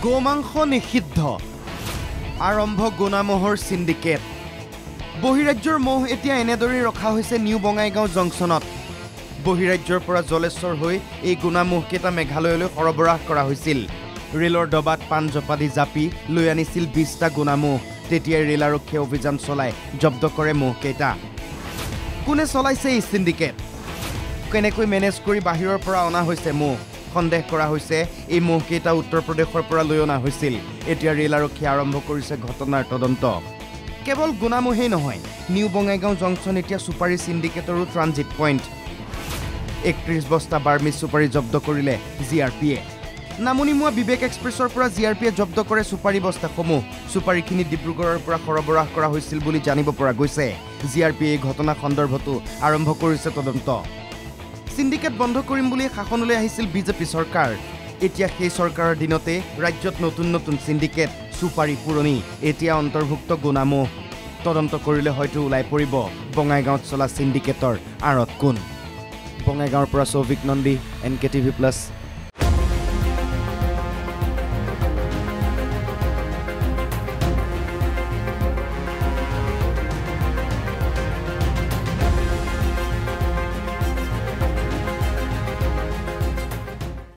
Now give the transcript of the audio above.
গোমাংস নিষিদ্ধ আৰম্ভ গোনামহৰ সিন্ডিকেট বহিৰাজ্যৰ মহ এতিয়া এনেদৰে ৰখা হৈছে নিউ বঙাইগাঁও জংচনত বহিৰাজ্যৰ পৰা জলেশ্বৰ হৈ এই গোনামহকেইটা মেঘালয়লৈ সৰবৰাহ কৰা হৈছিল ৰেলৰ ডবাত পান জপাদি জাপি লৈ আনিছিল 20টা গোনামহ তেতিয়াই ৰেল আৰক্ষীয়ে অভিযান চলাই জব্দ কৰে মহকেইটা কোনে চলাইছে এই সিন্ডিকেট কেনেকৈ মেনেজ কৰি বাহিৰৰ পৰা অনা হৈছে মহ সন্দেহ কৰা হৈছে এই মহকেইটা উত্তৰ প্ৰদেশৰ পৰা লৈ অনা হৈছিল এতিয়া ৰেল আৰক্ষী আৰম্ভ কৰিছে ঘটনাৰ তদন্ত কেৱল গোনামহেই নহয় নিউ বঙাইগাঁও জংচন এতিয়া সুপাৰী সিন্ডিকেটৰো ট্ৰানজিট পইণ্ট 31 বস্তা বাৰ্মিজ সুপাৰী জব্দ কৰিলে জিআৰপিয়ে নামনিমুৱা বিবেক এক্সপ্ৰেছৰ পৰা জিআৰপিয়ে জব্দ কৰে সুপাৰী বস্তাসমূহ সুপাৰীখিনি ডিব্ৰুগড়ৰ পৰা সৰবৰাহ কৰা হৈছিল বুলি জানিব পৰা গৈছে জিআৰপিয়ে ঘটনা সন্দৰ্ভতো আৰম্ভ কৰিছে তদন্ত সিন্ডিকেট বন্ধ কৰিম বুলি শাসনলৈ আহিছিল বিজেপি চৰকাৰ এতিয়া সেই চৰকাৰৰ দিনতে ৰাজ্যত নতুন সিন্ডিকেট সুপাৰী পুৰণি এতিয়া অন্তৰ্ভুক্ত গোনামহ তদন্ত কৰিলে হয়তো ওলাই পৰিব বঙাইগাঁৱত চলা সিন্ডিকেটৰ আঁৰত কোন বঙাইগাঁৱৰ পৰা সৌভিক নন্দী NKTV+